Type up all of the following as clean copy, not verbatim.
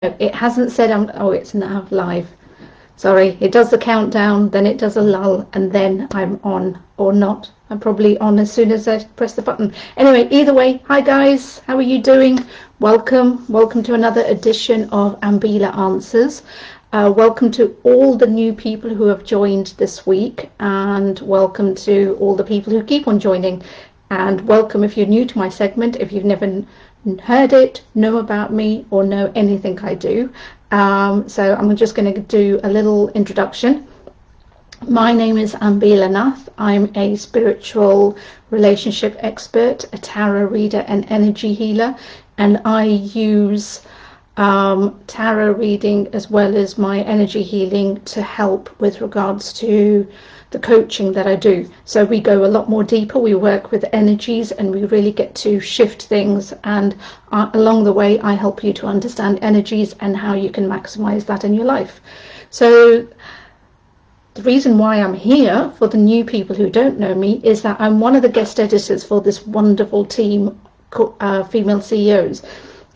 It hasn't said oh, it's now live. Sorry, it does the countdown, then it does a lull, and then I'm on or not. I'm probably on as soon as I press the button. Anyway, either way, hi guys, how are you doing? Welcome to another edition of Ambila Answers. Welcome to all the new people who have joined this week, and welcome to all the people who keep on joining. And welcome if you're new to my segment, if you've never heard it, know about me, or know anything I do. So I'm just going to do a little introduction. My name is Ambila. I'm a spiritual relationship expert, a tarot reader and energy healer, and I use tarot reading as well as my energy healing to help with regards to the coaching that I do. So we go a lot more deeper, we work with energies, and we really get to shift things, and along the way I help you to understand energies and how you can maximize that in your life. So the reason why I'm here, for the new people who don't know me, is that I'm one of the guest editors for this wonderful team, Female CEOs.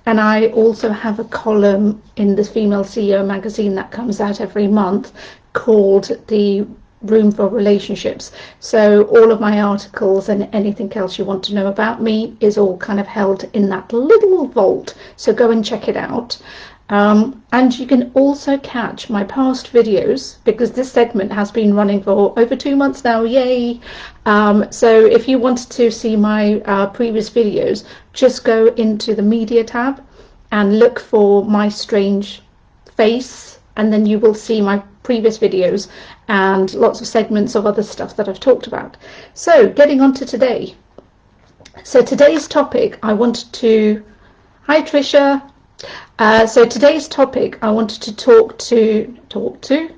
And I also have a column in the Female CEO magazine that comes out every month called the Room for Relationships. So all of my articles and anything else you want to know about me is all kind of held in that little vault. So go and check it out. And you can also catch my past videos, because this segment has been running for over 2 months now. Yay! So if you wanted to see my previous videos, just go into the media tab and look for my strange face, and then you will see my previous videos and lots of segments of other stuff that I've talked about. So getting on to today. So today's topic I wanted to... Hi Trisha! So today's topic I wanted to talk to.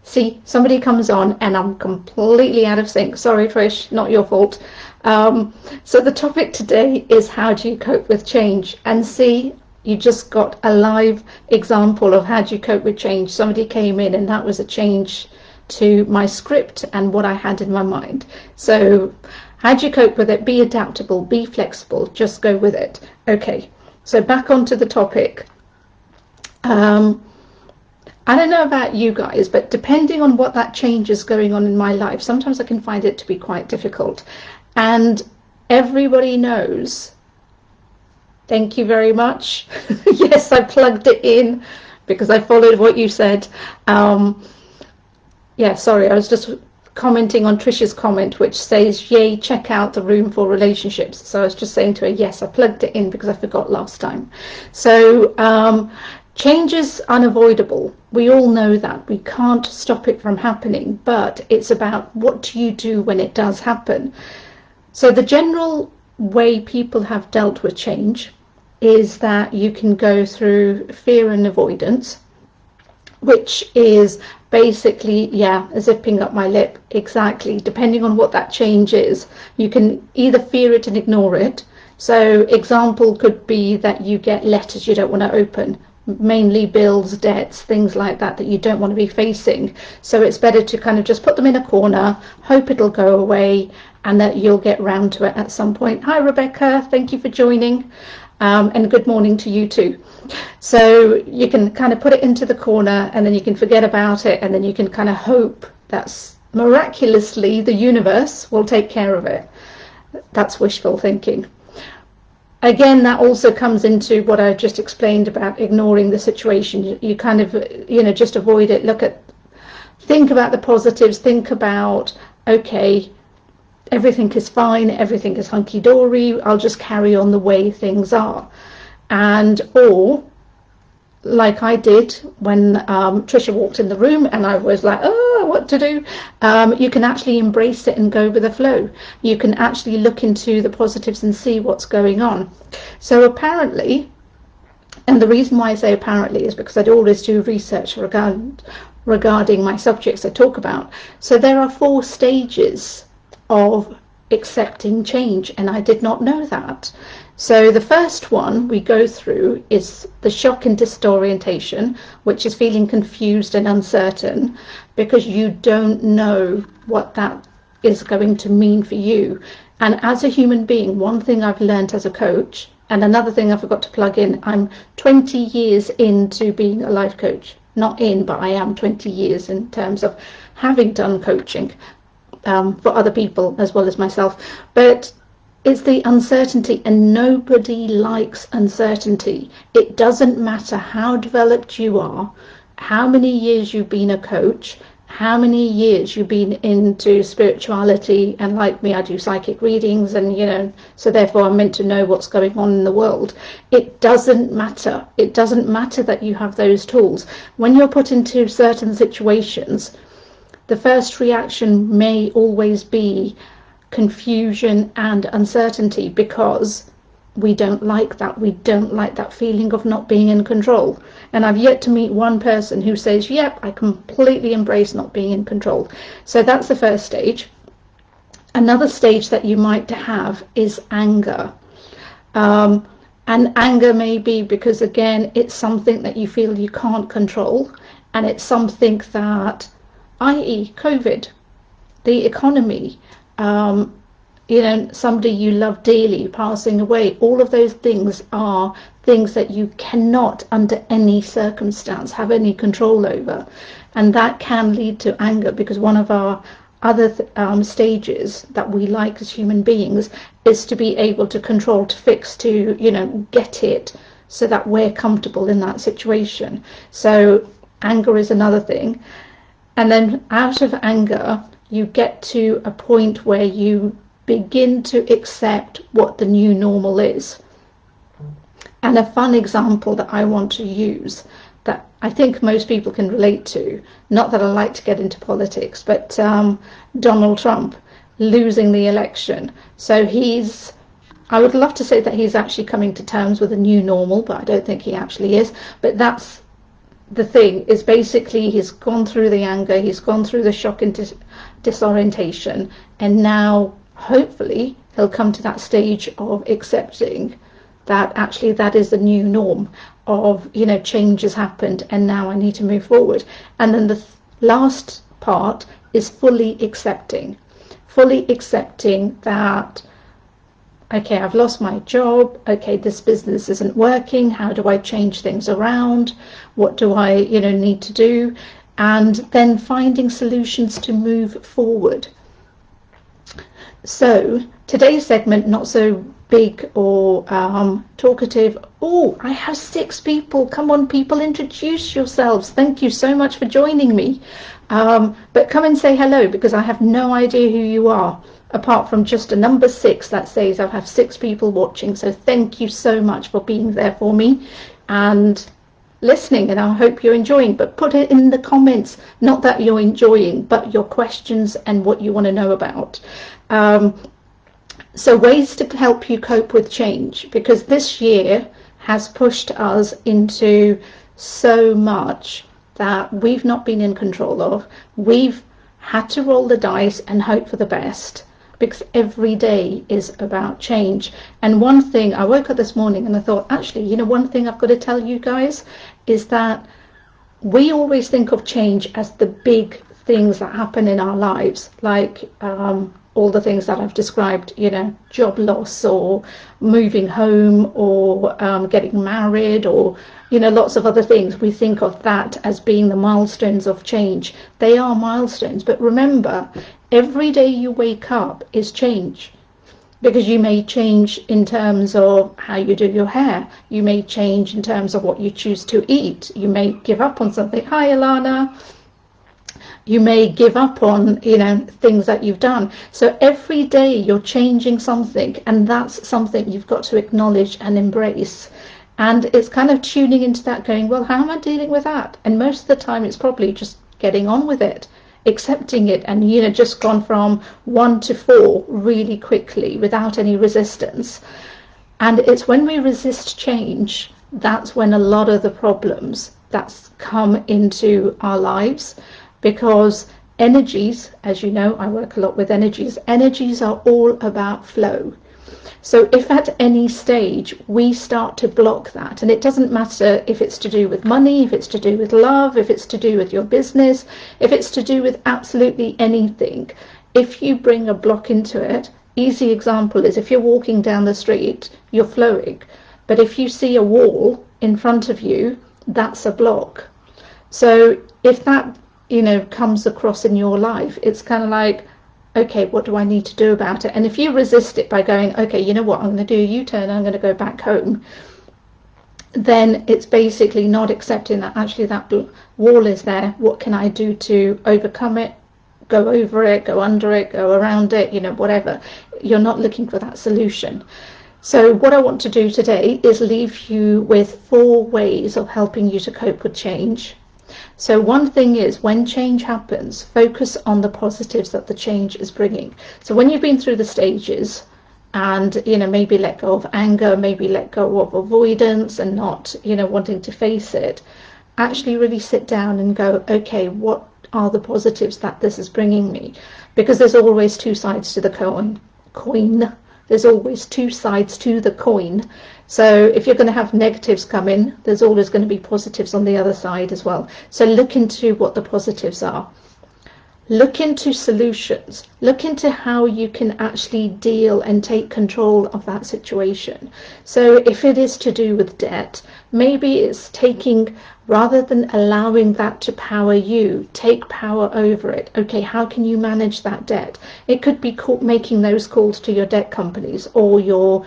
See, somebody comes on and I'm completely out of sync. Sorry, Trish, not your fault. So the topic today is, how do you cope with change? And see, you just got a live example of how do you cope with change. Somebody came in and that was a change to my script and what I had in my mind. So how do you cope with it? Be adaptable, be flexible, just go with it. Okay, so back onto the topic. I don't know about you guys, but depending on what that change is going on in my life, sometimes I can find it to be quite difficult. And everybody knows. Thank you very much. Yes, I plugged it in because I followed what you said. Yeah, sorry, I was just commenting on Trisha's comment, which says, yay, check out the Room for Relationships. So I was just saying to her, yes, I plugged it in because I forgot last time. So change is unavoidable. We all know that. We can't stop it from happening, but it's about what do you do when it does happen. So the general way people have dealt with change is that you can go through fear and avoidance, which is basically, yeah, zipping up my lip, exactly. Depending on what that change is, you can either fear it and ignore it. So example could be that you get letters you don't want to open, mainly bills, debts, things like that that you don't want to be facing. So it's better to kind of just put them in a corner, hope it'll go away, and that you'll get round to it at some point. Hi Rebecca, thank you for joining, and good morning to you too. So you can kind of put it into the corner and then you can forget about it, and then you can kind of hope that miraculously the universe will take care of it. That's wishful thinking. Again, that also comes into what I just explained about ignoring the situation. You kind of, just avoid it. Think about the positives. Think about, okay, everything is fine, everything is hunky-dory, I'll just carry on the way things are. Or, like I did when Trisha walked in the room and I was like, oh, what to do? You can actually embrace it and go with the flow. You can actually look into the positives and see what's going on. So apparently, and the reason why I say apparently is because I always do research regarding my subjects I talk about. So there are 4 stages of accepting change, and I did not know that. So the first one we go through is the shock and disorientation, which is feeling confused and uncertain because you don't know what that is going to mean for you. And as a human being, one thing I've learned as a coach, And another thing I forgot to plug in, I'm 20 years into being a life coach. Not in, but I am 20 years in terms of having done coaching for other people as well as myself. But it's the uncertainty, and nobody likes uncertainty. It doesn't matter how developed you are, how many years you've been a coach, how many years you've been into spirituality, and like me, I do psychic readings, and so therefore I'm meant to know what's going on in the world. It doesn't matter. It doesn't matter that you have those tools. When you're put into certain situations, the first reaction may always be confusion and uncertainty, because we don't like that. We don't like that feeling of not being in control. And I've yet to meet one person who says, yep, I completely embrace not being in control. So that's the first stage. Another stage that you might have is anger. And anger may be because, again, it's something that you feel you can't control, and it's something that, i.e. COVID, the economy, somebody you love dearly passing away. All of those things are things that you cannot, under any circumstance, have any control over. And that can lead to anger, because one of our other stages that we like as human beings is to be able to control, to fix, to, get it so that we're comfortable in that situation. So anger is another thing. And then out of anger, you get to a point where you begin to accept what the new normal is. And a fun example that I want to use, that I think most people can relate to, not that I like to get into politics, but Donald Trump losing the election. So I would love to say that he's actually coming to terms with a new normal, but I don't think he actually is. But that's the thing, is basically he's gone through the anger, he's gone through the shock and disorientation, and now hopefully he'll come to that stage of accepting that actually that is the new norm of, change has happened and now I need to move forward. And then the last part is fully accepting that, okay, I've lost my job, okay, this business isn't working, how do I change things around, what do I need to do, and then finding solutions to move forward. So today's segment, not so big or talkative. Oh, I have 6 people. Come on, people, introduce yourselves. Thank you so much for joining me. But come and say hello, because I have no idea who you are, apart from just a number 6 that says I have 6 people watching. So thank you so much for being there for me and listening, and I hope you're enjoying. But put it in the comments, not that you're enjoying, but your questions and what you want to know about. So ways to help you cope with change, because this year has pushed us into so much that we've not been in control of. We've had to roll the dice and hope for the best, because every day is about change. And one thing, I woke up this morning and I thought, actually, one thing I've got to tell you guys is that we always think of change as the big things that happen in our lives, like all the things that I've described, job loss or moving home or getting married or, lots of other things. We think of that as being the milestones of change. They are milestones, but remember, every day you wake up is change, because you may change in terms of how you do your hair. You may change in terms of what you choose to eat. You may give up on something. Hi, Alana. You may give up on, things that you've done. So every day you're changing something, and that's something you've got to acknowledge and embrace. And it's kind of tuning into that, going, well, how am I dealing with that? And most of the time it's probably just getting on with it, accepting it, and, just gone from 1 to 4 really quickly without any resistance. And it's when we resist change, that's when a lot of the problems that's come into our lives. Because energies, as you know, I work a lot with energies are all about flow. So if at any stage we start to block that, and it doesn't matter if it's to do with money, if it's to do with love, if it's to do with your business, if it's to do with absolutely anything, if you bring a block into it, easy example is if you're walking down the street, you're flowing. But if you see a wall in front of you, that's a block. So if that, comes across in your life, it's kind of like, okay, what do I need to do about it? And if you resist it by going, okay, you know what, I'm going to do a U-turn, I'm going to go back home, then it's basically not accepting that actually that wall is there. What can I do to overcome it, go over it, go under it, go around it, whatever. You're not looking for that solution. So what I want to do today is leave you with 4 ways of helping you to cope with change. So one thing is, when change happens, focus on the positives that the change is bringing. So when you've been through the stages and, maybe let go of anger, maybe let go of avoidance and not, wanting to face it, actually really sit down and go, okay, what are the positives that this is bringing me? Because there's always 2 sides to the coin. There's always 2 sides to the coin. So if you're going to have negatives come in, there's always going to be positives on the other side as well. So look into what the positives are. Look into solutions. Look into how you can actually deal and take control of that situation. So if it is to do with debt, maybe it's taking, rather than allowing that to power you, take power over it. Okay, how can you manage that debt? It could be making those calls to your debt companies or your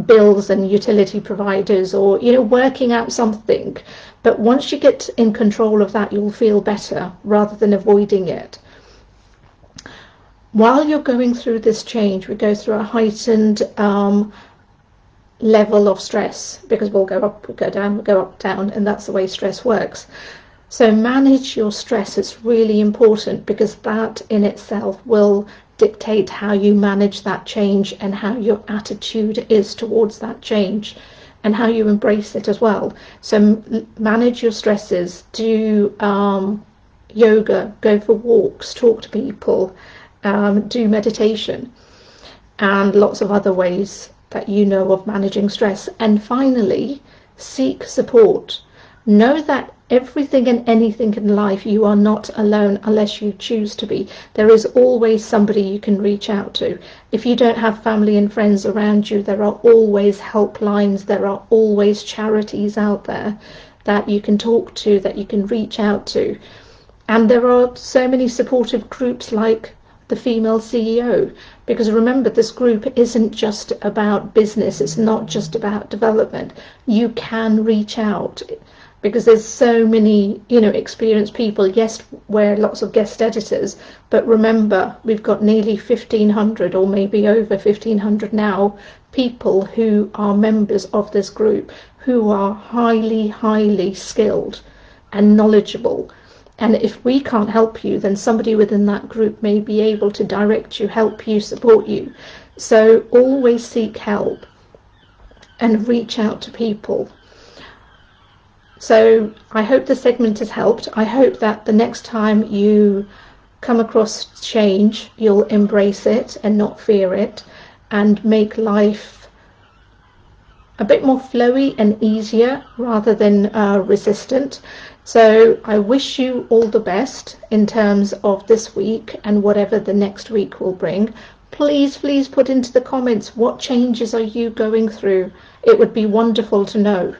bills and utility providers, or working out something. But once you get in control of that, you'll feel better rather than avoiding it. While you're going through this change, we go through a heightened level of stress, because we'll go up, we'll go down, we'll go up, down, and that's the way stress works. So manage your stress. It's really important, because that in itself will dictate how you manage that change and how your attitude is towards that change and how you embrace it as well. So manage your stresses, do yoga, go for walks, talk to people, do meditation, and lots of other ways that you know of managing stress. And finally, seek support. Know that everything and anything in life, you are not alone unless you choose to be. There is always somebody you can reach out to. If you don't have family and friends around you, there are always helplines, there are always charities out there that you can talk to, that you can reach out to. And there are so many supportive groups like the Female CEO, because remember, this group isn't just about business, it's not just about development. You can reach out, because there's so many experienced people. Yes, we're lots of guest editors, but remember, we've got nearly 1,500, or maybe over 1,500 now, people who are members of this group, who are highly skilled and knowledgeable. And if we can't help you, then somebody within that group may be able to direct you, help you, support you. So always seek help and reach out to people. So I hope the segment has helped. I hope that the next time you come across change, you'll embrace it and not fear it, and make life a bit more flowy and easier rather than resistant. So I wish you all the best in terms of this week and whatever the next week will bring. Please put into the comments, what changes are you going through? It would be wonderful to know.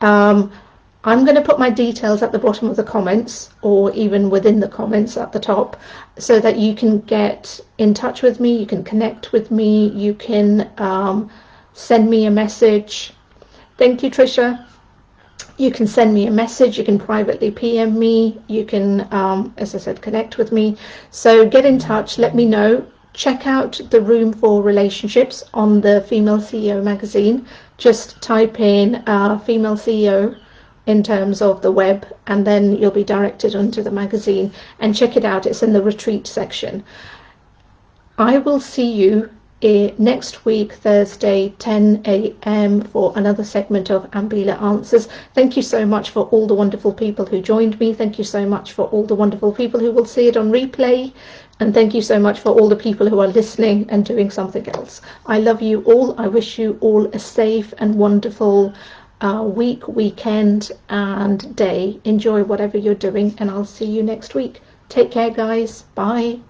I'm going to put my details at the bottom of the comments, or even within the comments at the top, so that you can get in touch with me, you can connect with me, you can send me a message. Thank you, Tricia. You can send me a message, you can privately PM me, you can, as I said, connect with me. So get in touch, let me know. Check out the Room for Relationships on the Female CEO magazine. Just type in Female CEO in terms of the web, and then you'll be directed onto the magazine, and check it out. It's in the retreat section. I will see you next week, Thursday, 10 a.m. for another segment of Ambila Answers. Thank you so much for all the wonderful people who joined me. Thank you so much for all the wonderful people who will see it on replay. And thank you so much for all the people who are listening and doing something else. I love you all. I wish you all a safe and wonderful week, weekend, and day. Enjoy whatever you're doing, and I'll see you next week. Take care, guys. Bye.